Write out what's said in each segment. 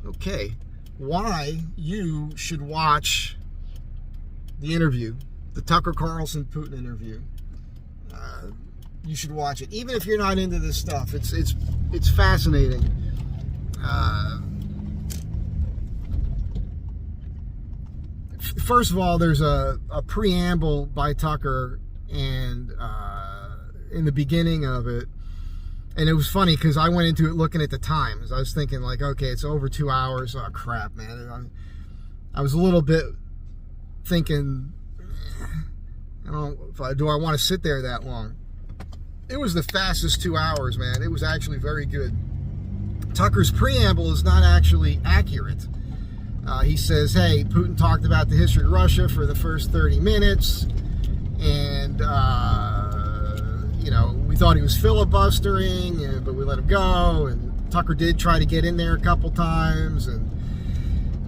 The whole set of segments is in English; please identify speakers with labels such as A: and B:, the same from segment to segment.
A: Okay, why you should watch the interview, the Tucker Carlson Putin interview. You should watch it, even if you're not into this stuff. It's fascinating. First of all, there's a preamble by Tucker, and in the beginning of it, and it was funny because I went into it looking at the times. I was thinking like, okay, it's over 2 hours. Oh crap, man! I was a little bit thinking, do I want to sit there that long? It was the fastest 2 hours, man. It was actually very good. Tucker's preamble is not actually accurate. He says, hey, Putin talked about the history of Russia for the first 30 minutes, and, we thought he was filibustering, but we let him go, and Tucker did try to get in there a couple times, and,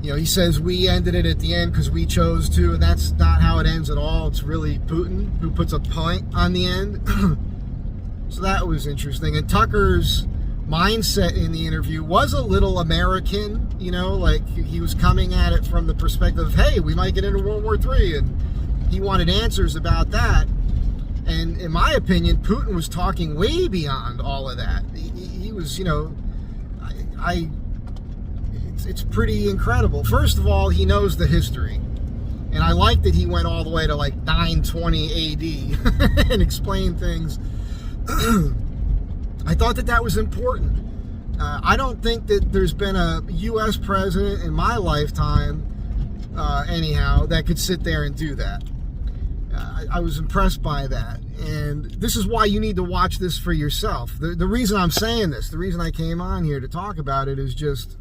A: he says we ended it at the end because we chose to, and that's not how it ends at all. It's really Putin who puts a point on the end. So that was interesting. And Tucker's mindset in the interview was a little American, like he was coming at it from the perspective of, hey, we might get into World War III, and he wanted answers about that. And in my opinion, Putin was talking way beyond all of that. He was, it's pretty incredible. First of all, he knows the history. And I like that he went all the way to like 920 AD and explained things. I thought that was important. I don't think that there's been a U.S. president in my lifetime, anyhow, that could sit there and do that. I was impressed by that. And this is why you need to watch this for yourself. The reason I'm saying this, the reason I came on here to talk about it is just,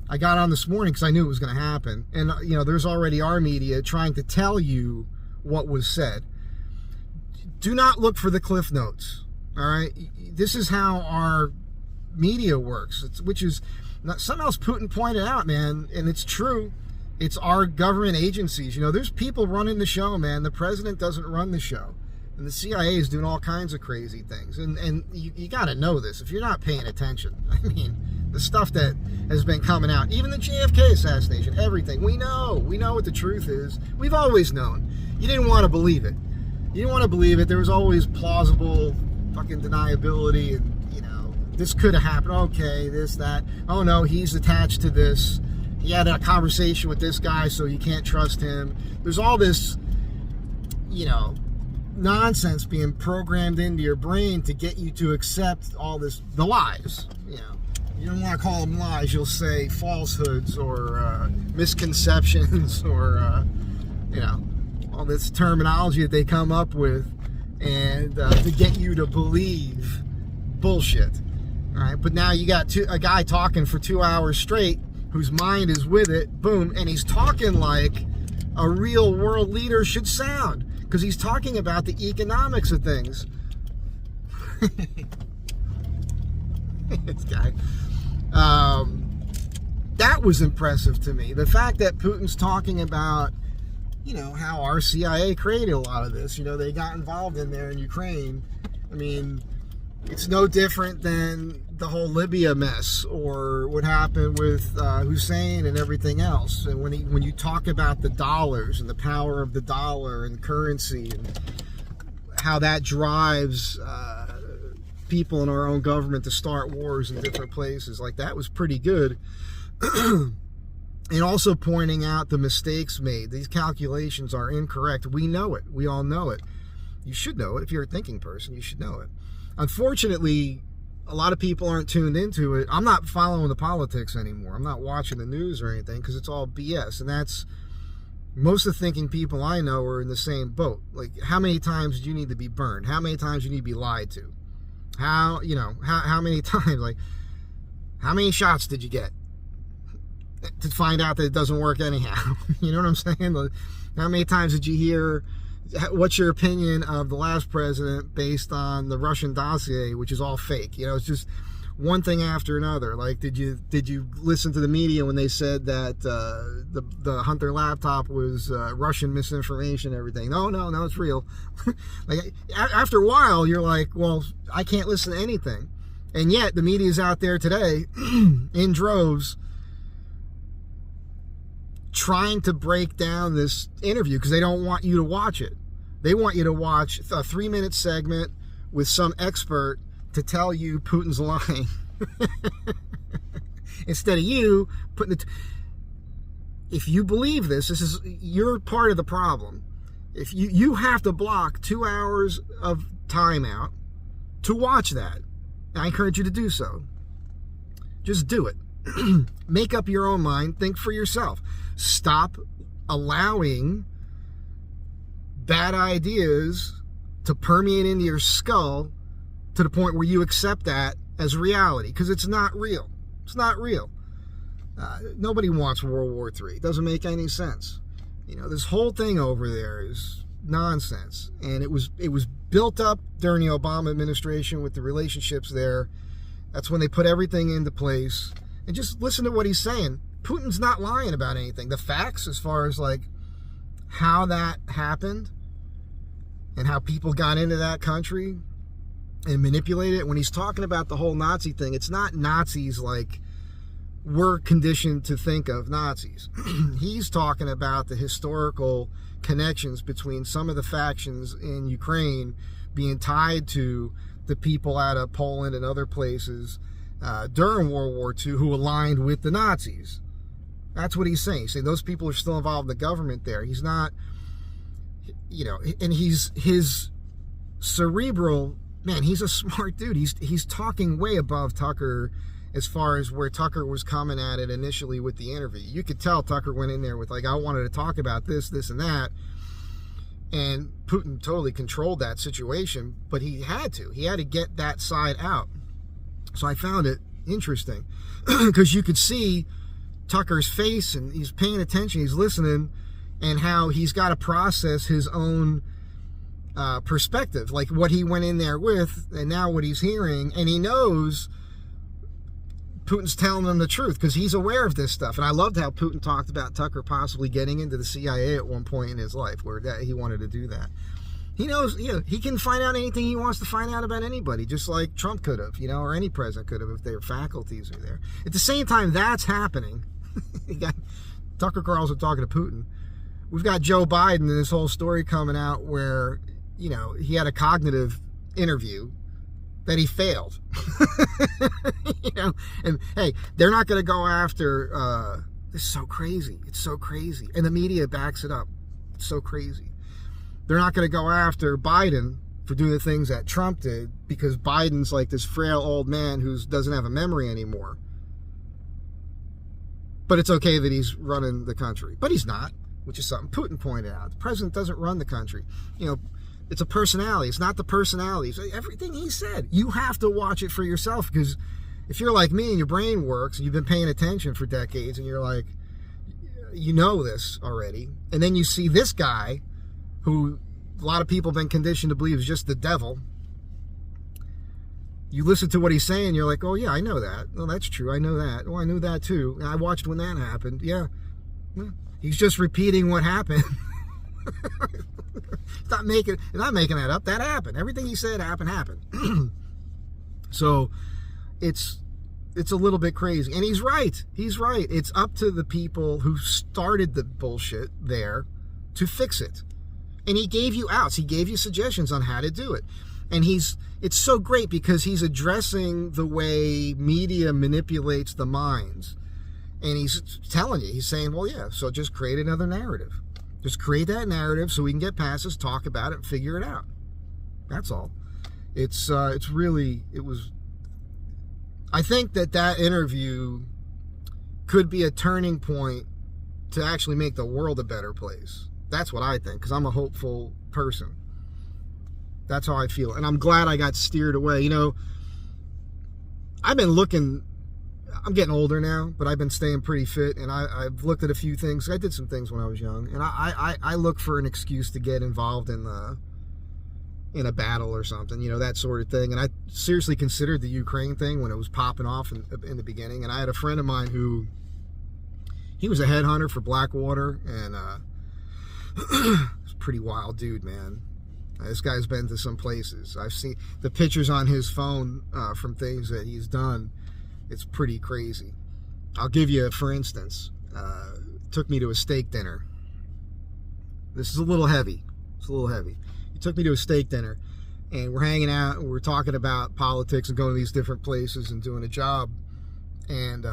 A: I got on this morning because I knew it was going to happen. And, there's already our media trying to tell you what was said. Do not look for the cliff notes. All right, this is how our media works, which is something else Putin pointed out, man, and it's true. It's our government agencies. There's people running the show, man. The president doesn't run the show, and the CIA is doing all kinds of crazy things. And you got to know this if you're not paying attention. I mean, the stuff that has been coming out, even the JFK assassination, everything. We know what the truth is. We've always known. You didn't want to believe it. There was always plausible fucking deniability, and this could have happened. Okay, this, that. Oh no, he's attached to this. He had a conversation with this guy, so you can't trust him. There's all this, nonsense being programmed into your brain to get you to accept all the lies. You don't want to call them lies. You'll say falsehoods or misconceptions or all this terminology that they come up with. And to get you to believe bullshit. All right, but now you got a guy talking for 2 hours straight whose mind is with it, boom, and he's talking like a real world leader should sound, because he's talking about the economics of things. This guy. That was impressive to me. The fact that Putin's talking about how our CIA created a lot of this. They got involved in there in Ukraine. I mean, it's no different than the whole Libya mess or what happened with Hussein and everything else. And when you talk about the dollars and the power of the dollar and currency and how that drives people in our own government to start wars in different places, like that was pretty good. And also pointing out the mistakes made. These calculations are incorrect. We know it. We all know it. You should know it. If you're a thinking person, you should know it. Unfortunately, a lot of people aren't tuned into it. I'm not following the politics anymore. I'm not watching the news or anything because it's all BS. And that's, most of the thinking people I know are in the same boat. Like, how many times do you need to be burned? How many times do you need to be lied to? How many times? Like, how many shots did you get to find out that it doesn't work anyhow? You know what I'm saying? Like, how many times did you hear, what's your opinion of the last president based on the Russian dossier, which is all fake? It's just one thing after another. Like, did you listen to the media when they said that the Hunter laptop was Russian misinformation and everything? No, it's real. Like, after a while, you're like, well, I can't listen to anything. And yet, the media is out there today in droves trying to break down this interview because they don't want you to watch it. They want you to watch a 3-minute segment with some expert to tell you Putin's lying. Instead of you putting it. If you believe this is you're part of the problem. If you have to block 2 hours of time out to watch that. I encourage you to do so. Just do it. Make up your own mind. Think for yourself. Stop allowing bad ideas to permeate into your skull to the point where you accept that as reality, because it's not real. It's not real. Nobody wants World War III. It doesn't make any sense. You know, this whole thing over there is nonsense, and it was built up during the Obama administration with the relationships there. That's when they put everything into place. And just listen to what he's saying. Putin's not lying about anything. The facts, as far as like how that happened and how people got into that country and manipulated it. When he's talking about the whole Nazi thing, it's not Nazis like we're conditioned to think of Nazis. He's talking about the historical connections between some of the factions in Ukraine being tied to the people out of Poland and other places during World War II who aligned with the Nazis. That's what he's saying. He's saying those people are still involved in the government there. He's not, you know, and his cerebral, man, he's a smart dude. He's talking way above Tucker as far as where Tucker was coming at it initially with the interview. You could tell Tucker went in there with like, I wanted to talk about this, and that. And Putin totally controlled that situation, but he had to. He had to get that side out. So I found it interesting because you could see Tucker's face and he's paying attention, he's listening, and how he's got to process his own perspective, like what he went in there with and now what he's hearing. And he knows Putin's telling him the truth because he's aware of this stuff. And I loved how Putin talked about Tucker possibly getting into the CIA at one point in his life where he wanted to do that. He knows, you know, he can find out anything he wants to find out about anybody, just like Trump could have, you know, or any president could have if their faculties are there. At the same time that's happening, you got Tucker Carlson talking to Putin. We've got Joe Biden and this whole story coming out where, you know, he had a cognitive interview that he failed. You know, and hey, they're not going to go after, this is so crazy. It's so crazy. And the media backs it up. It's so crazy. They're not going to go after Biden for doing the things that Trump did because Biden's like this frail old man who doesn't have a memory anymore. But it's okay that he's running the country. But he's not, which is something Putin pointed out. The president doesn't run the country. You know, it's a personality. It's not the personality. So everything he said, you have to watch it for yourself, because if you're like me and your brain works and you've been paying attention for decades and you're like, you know this already, and then you see this guy who a lot of people have been conditioned to believe is just the devil. You listen to what he's saying, you're like, oh yeah, I know that. Oh, that's true. I know that. Oh, I knew that too. I watched when that happened. Yeah. He's just repeating what happened. He's not making that up. That happened. Everything he said happened. So it's a little bit crazy. And he's right. He's right. It's up to the people who started the bullshit there to fix it. And he gave you outs. He gave you suggestions on how to do it. And it's so great because he's addressing the way media manipulates the minds. And he's telling you, he's saying, well, yeah, so just create another narrative. Just create that narrative so we can get past this, talk about it, and figure it out. That's all. I think that interview could be a turning point to actually make the world a better place. That's what I think, because I'm a hopeful person. That's how I feel. And I'm glad I got steered away. You know, I've been looking, I'm getting older now, but I've been staying pretty fit, and I've looked at a few things. I did some things when I was young, and I look for an excuse to get involved in a battle or something, you know, that sort of thing. And I seriously considered the Ukraine thing when it was popping off in the beginning. And I had a friend of mine who, he was a headhunter for Blackwater, and he's a pretty wild dude, man. This guy's been to some places. I've seen the pictures on his phone from things that he's done. It's pretty crazy. I'll give you, for instance, took me to a steak dinner. This is a little heavy. It's a little heavy. He took me to a steak dinner, and we're hanging out, and we're talking about politics and going to these different places and doing a job. And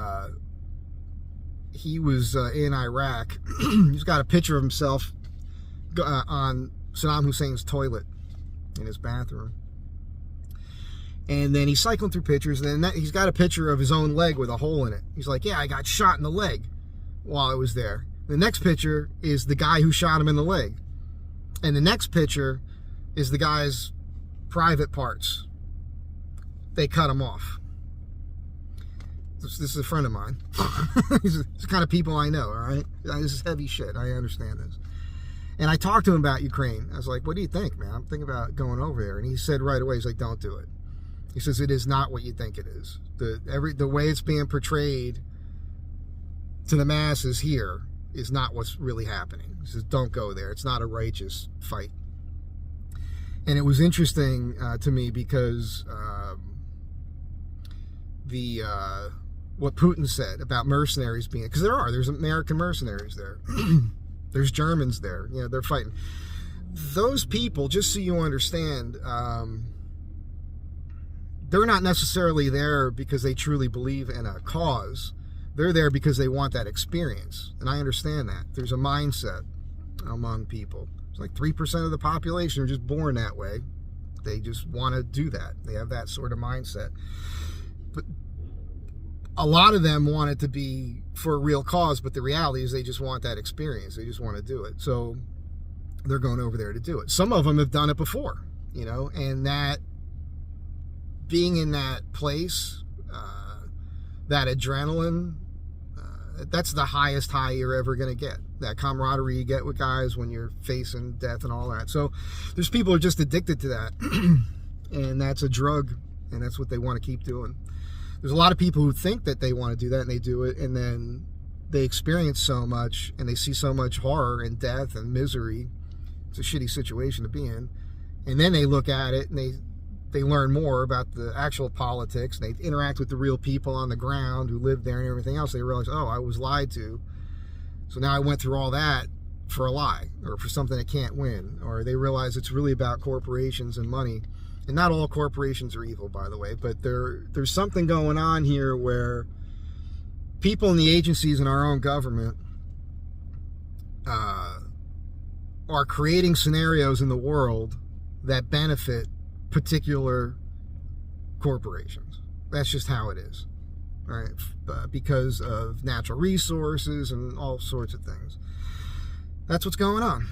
A: he was in Iraq. He's got a picture of himself on Saddam Hussein's toilet in his bathroom. And then he's cycling through pictures, and then he's got a picture of his own leg with a hole in it. He's like, yeah, I got shot in the leg while I was there. The next picture is the guy who shot him in the leg. And the next picture is the guy's private parts. They cut him off. This is a friend of mine. These are the kind of people I know, all right? This is heavy shit. I understand this. And I talked to him about Ukraine. I was like, what do you think, man? I'm thinking about going over there. And he said right away, he's like, don't do it. He says, it is not what you think it is. The way it's being portrayed to the masses here is not what's really happening. He says, don't go there. It's not a righteous fight. And it was interesting to me because what Putin said about mercenaries being, because there's American mercenaries there. There's Germans there. You know, they're fighting. Those people, just so you understand, they're not necessarily there because they truly believe in a cause. They're there because they want that experience. And I understand that. There's a mindset among people. It's like 3% of the population are just born that way. They just want to do that. They have that sort of mindset. But a lot of them want it to be for a real cause, but the reality is they just want that experience. They just want to do it. So they're going over there to do it. Some of them have done it before, you know, and that being in that place, that adrenaline, that's the highest high you're ever going to get. That camaraderie you get with guys when you're facing death and all that. So there's people who are just addicted to that. And that's a drug, and that's what they want to keep doing. There's a lot of people who think that they want to do that, and they do it, and then they experience so much, and they see so much horror and death and misery. It's a shitty situation to be in. And then they look at it, and they learn more about the actual politics, and they interact with the real people on the ground who live there and everything else. They realize, oh, I was lied to. So now I went through all that for a lie, or for something that can't win. Or they realize it's really about corporations and money. And not all corporations are evil, by the way, but there's something going on here where people in the agencies in our own government are creating scenarios in the world that benefit particular corporations. That's just how it is, right? Because of natural resources and all sorts of things. That's what's going on.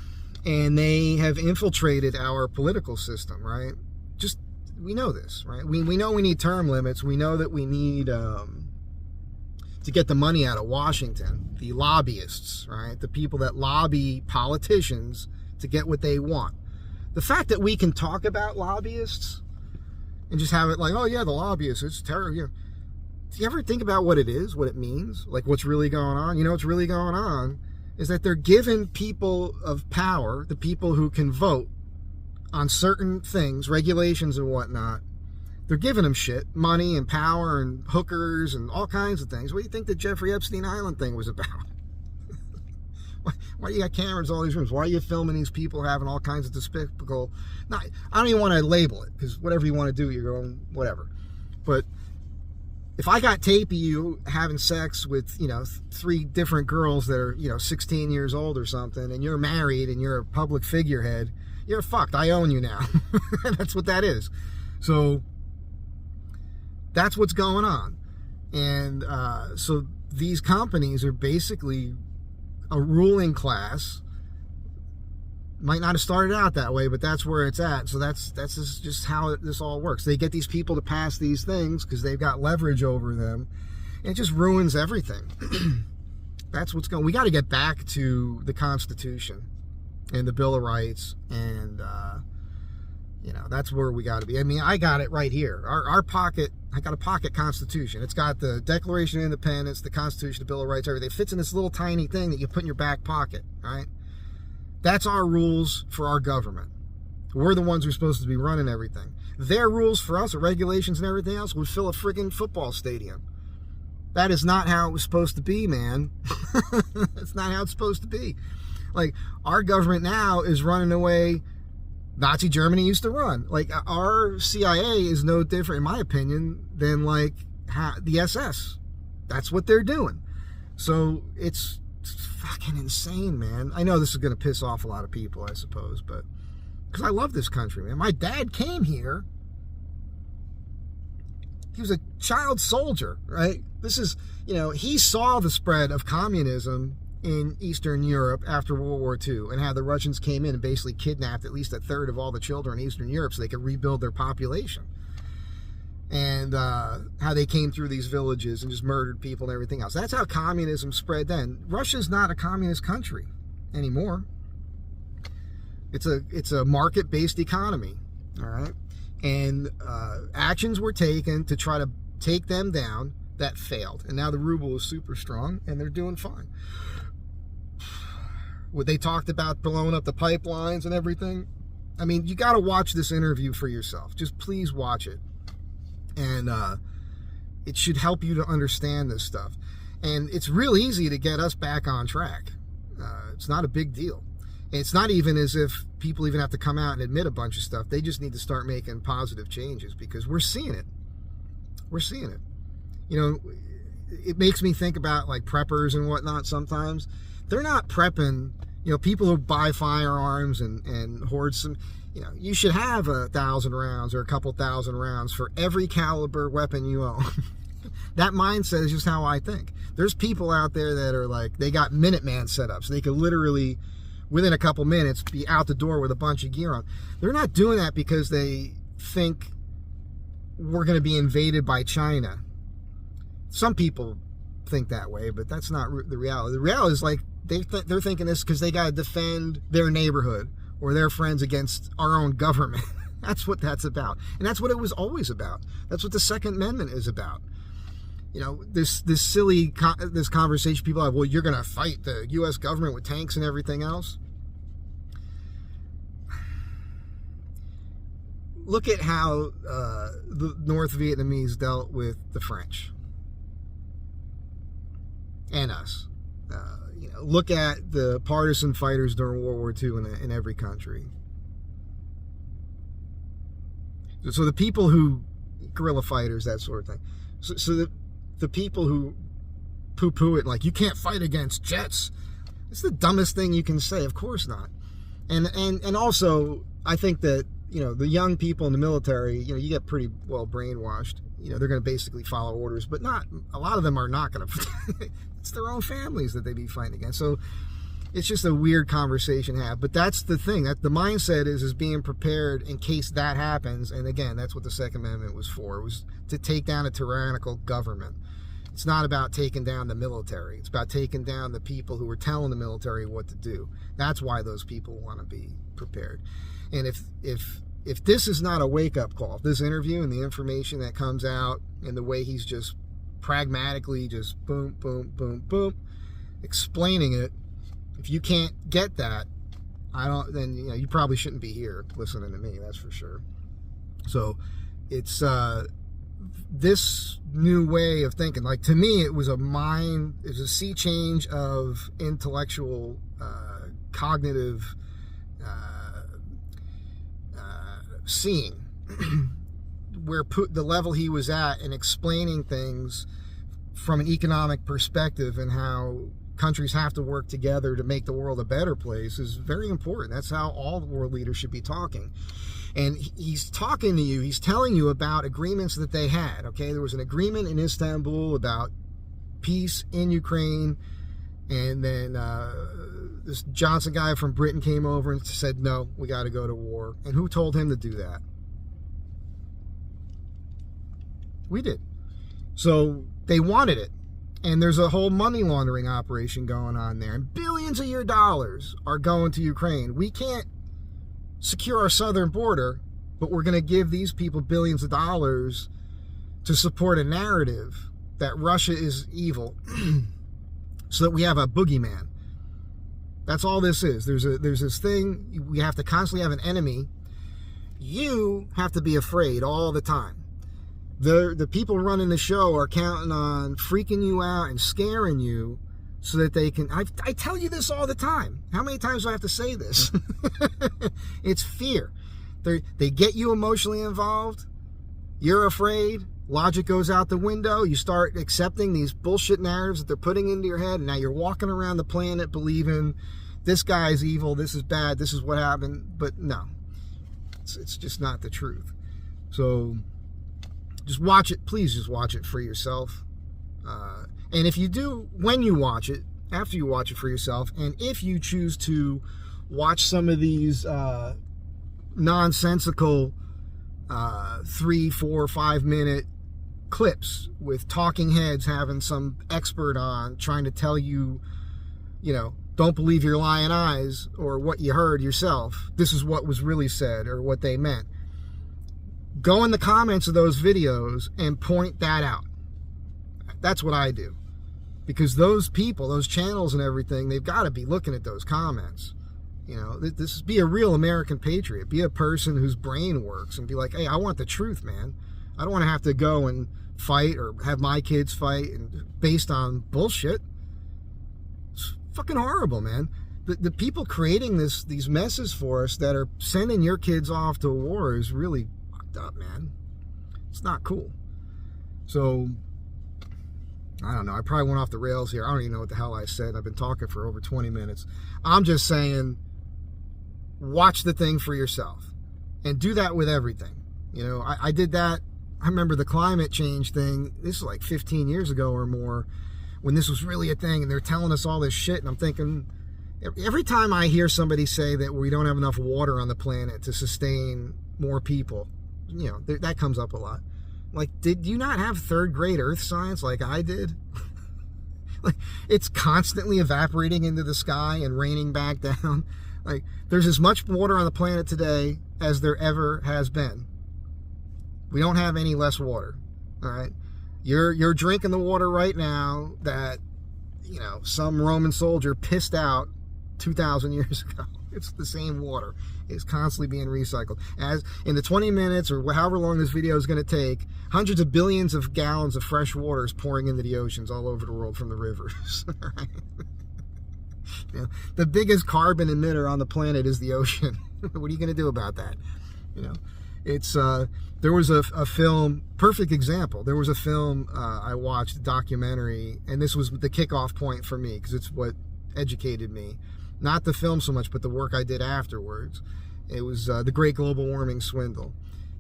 A: And they have infiltrated our political system, right? Just, we know this, right? We know we need term limits. We know that we need to get the money out of Washington, the lobbyists, right? The people that lobby politicians to get what they want. The fact that we can talk about lobbyists and just have it like, oh yeah, the lobbyists, it's terrible. You know, do you ever think about what it is, what it means? Like what's really going on? You know what's really going on is that they're giving people of power, the people who can vote on certain things, regulations and whatnot, they're giving them shit, money and power and hookers and all kinds of things. What do you think the Jeffrey Epstein Island thing was about? Why do you got cameras in all these rooms? Why are you filming these people having all kinds of despicable... I don't even want to label it, because whatever you want to do, you're going, whatever. But if I got tape of you having sex with, you know, 3 different girls that are, you know, 16 years old or something, and you're married and you're a public figurehead, you're fucked. I own you now. That's what that is. So that's what's going on. And so these companies are basically a ruling class. Might not have started out that way, but that's where it's at. So that's just how this all works. They get these people to pass these things because they've got leverage over them. And it just ruins everything. That's what's going on. We got to get back to the Constitution and the Bill of Rights, and you know, that's where we got to be. I mean, I got it right here. Our pocket, I got a pocket Constitution. It's got the Declaration of Independence, the Constitution, the Bill of Rights, everything. It fits in this little tiny thing that you put in your back pocket, right? That's our rules for our government. We're the ones who are supposed to be running everything. Their rules for us, the regulations and everything else, would fill a friggin' football stadium. That is not how it was supposed to be, man. That's not how it's supposed to be. Like, our government now is running the way Nazi Germany used to run. Like, our CIA is no different, in my opinion, than like the SS. That's what they're doing. So it's fucking insane, man. I know this is going to piss off a lot of people, I suppose, but because I love this country, man. My dad came here. He was a child soldier, right? This is, he saw the spread of communism in Eastern Europe after World War II, and how the Russians came in and basically kidnapped at least a third of all the children in Eastern Europe so they could rebuild their population. And how they came through these villages and just murdered people and everything else. That's how communism spread then. Russia's not a communist country anymore. It's a market-based economy, all right? And actions were taken to try to take them down that failed. And now the ruble is super strong, and they're doing fine. What they talked about blowing up the pipelines and everything. I mean, you got to watch this interview for yourself. Just please watch it. And it should help you to understand this stuff. And it's real easy to get us back on track. It's not a big deal. It's not even as if people even have to come out and admit a bunch of stuff. They just need to start making positive changes, because we're seeing it. We're seeing it. It makes me think about like preppers and whatnot sometimes. They're not prepping, people who buy firearms and hoard some, you should have 1,000 rounds or a couple thousand rounds for every caliber weapon you own. That mindset is just how I think. There's people out there that are like, they got Minuteman setups. They could literally, within a couple minutes, be out the door with a bunch of gear on. They're not doing that because they think we're going to be invaded by China. Some people think that way, but that's not the reality. The reality is like, they're thinking this because they got to defend their neighborhood or their friends against our own government. That's what that's about. And that's what it was always about. That's what the Second Amendment is about. This silly this conversation people have, well, you're going to fight the U.S. government with tanks and everything else. Look at how the North Vietnamese dealt with the French and us. Look at the partisan fighters during World War II in every country. So the people who, guerrilla fighters, that sort of thing. So the people who poo-poo it, like, you can't fight against jets. It's the dumbest thing you can say. Of course not. And also, I think that, the young people in the military, you get pretty well brainwashed. They're going to basically follow orders, but a lot of them are not going to. It's their own families that they be fighting against. So it's just a weird conversation to have. But that's the thing, that the mindset is being prepared in case that happens. And again, that's what the Second Amendment was for. It was to take down a tyrannical government. It's not about taking down the military. It's about taking down the people who were telling the military what to do. That's why those people want to be prepared. And if this is not a wake-up call, this interview and the information that comes out and the way he's just pragmatically just boom, boom, boom, boom, explaining it, if you can't get that, then you probably shouldn't be here listening to me, that's for sure. So it's this new way of thinking. Like, to me, it was a sea change of intellectual, cognitive seeing, where the level he was at and explaining things from an economic perspective and how countries have to work together to make the world a better place is very important. That's how all the world leaders should be talking. And he's talking to you, he's telling you about agreements that they had, okay? There was an agreement in Istanbul about peace in Ukraine, and then this Johnson guy from Britain came over and said, no, we got to go to war. And who told him to do that? We did. So they wanted it. And there's a whole money laundering operation going on there. And billions of your dollars are going to Ukraine. We can't secure our southern border, but we're going to give these people billions of dollars to support a narrative that Russia is evil so that we have a boogeyman. That's all this is. There's this thing, we have to constantly have an enemy. You have to be afraid all the time. The people running the show are counting on freaking you out and scaring you so that they can... I tell you this all the time. How many times do I have to say this? It's fear. They get you emotionally involved. You're afraid. Logic goes out the window. You start accepting these bullshit narratives that they're putting into your head. And now you're walking around the planet believing this guy's evil, this is bad, this is what happened. But no, it's just not the truth. So just watch it. Please just watch it for yourself. And if you do, when you watch it, after you watch it for yourself, and if you choose to watch some of these nonsensical 3, 4, 5 minute clips with talking heads having some expert on trying to tell you, don't believe your lying eyes or what you heard yourself. This is what was really said or what they meant. Go in the comments of those videos and point that out. That's what I do. Because those people, those channels and everything, they've got to be looking at those comments. Be a real American patriot. Be a person whose brain works and be like, hey, I want the truth, man. I don't want to have to go and fight or have my kids fight and based on bullshit. It's fucking horrible, man. The people creating these messes for us that are sending your kids off to war is really fucked up, man. It's not cool. So, I don't know. I probably went off the rails here. I don't even know what the hell I said. I've been talking for over 20 minutes. I'm just saying, watch the thing for yourself. And do that with everything. I did that. I remember the climate change thing. This is like 15 years ago or more, when this was really a thing, and they're telling us all this shit. And I'm thinking, every time I hear somebody say that we don't have enough water on the planet to sustain more people, that comes up a lot. Like, did you not have 3rd grade earth science like I did? Like, it's constantly evaporating into the sky and raining back down. Like, there's as much water on the planet today as there ever has been. We don't have any less water. All right? You're drinking the water right now that, some Roman soldier pissed out 2,000 years ago. It's the same water. It's constantly being recycled. As in the 20 minutes or however long this video is going to take, hundreds of billions of gallons of fresh water is pouring into the oceans all over the world from the rivers. Right? The biggest carbon emitter on the planet is the ocean. What are you going to do about that? It's there was a film, perfect example. There was a film I watched, a documentary, and this was the kickoff point for me because it's what educated me. Not the film so much, but the work I did afterwards. It was The Great Global Warming Swindle.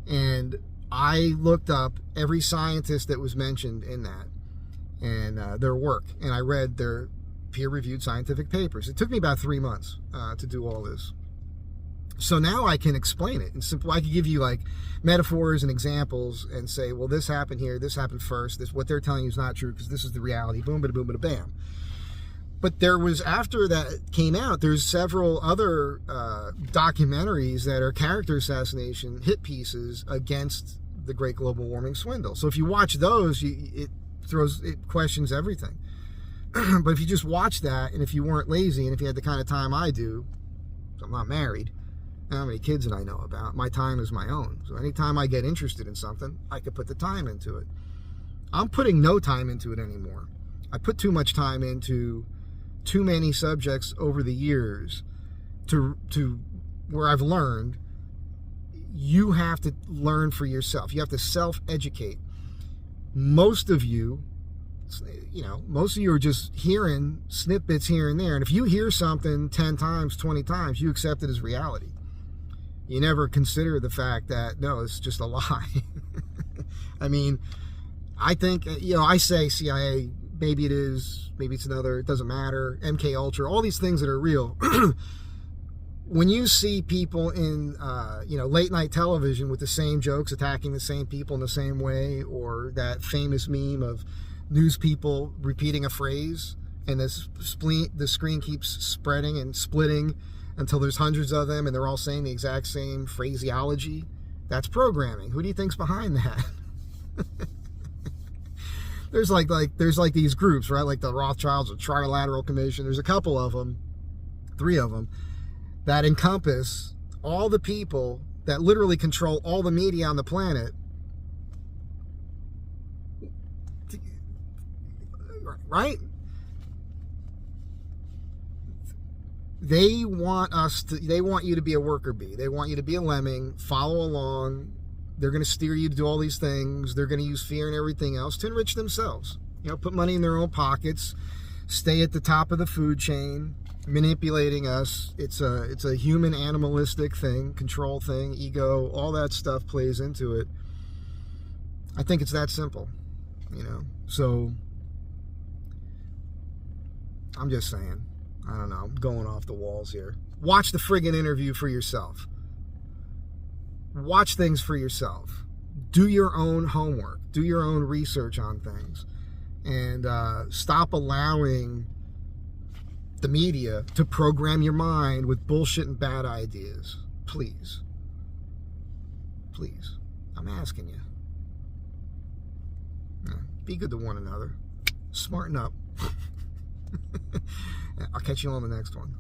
A: And I looked up every scientist that was mentioned in that and their work. And I read their peer-reviewed scientific papers. It took me about 3 months to do all this. So now I can explain it. And I can give you like metaphors and examples and say, well, this happened here, this happened first, this what they're telling you is not true because this is the reality. Boom, bada, boom, bada, bam. But there was, after that came out, there's several other documentaries that are character assassination hit pieces against the Great Global Warming Swindle. So if you watch those, it questions everything. But if you just watch that, and if you weren't lazy, and if you had the kind of time I do, so I'm not married, how many kids that I know about, my time is my own. So anytime I get interested in something, I could put the time into it. I'm putting no time into it anymore. I put too much time into too many subjects over the years to where I've learned you have to learn for yourself. You have to self-educate. Most of you are just hearing snippets here and there. And if you hear something 10 times, 20 times, you accept it as reality. You never consider the fact that, no, it's just a lie. I mean, I think, I say CIA, maybe it is, maybe it's another, it doesn't matter, MK Ultra, all these things that are real. When you see people in, late night television with the same jokes, attacking the same people in the same way, or that famous meme of news people repeating a phrase, and the screen keeps spreading and splitting until there's hundreds of them, and they're all saying the exact same phraseology, that's programming. Who do you think's behind that? There's like these groups, right? Like the Rothschilds or Trilateral Commission. There's a couple of them, 3 of them, that encompass all the people that literally control all the media on the planet. right? They want you to be a worker bee. They want you to be a lemming, follow along. They're going to steer you to do all these things. They're going to use fear and everything else to enrich themselves. Put money in their own pockets, stay at the top of the food chain, manipulating us. It's a human animalistic thing, control thing, ego, all that stuff plays into it. I think it's that simple, So I'm just saying, I don't know, I'm going off the walls here. Watch the friggin' interview for yourself. Watch things for yourself. Do your own homework. Do your own research on things. And stop allowing the media to program your mind with bullshit and bad ideas. Please. Please. I'm asking you. Be good to one another. Smarten up. I'll catch you on the next one.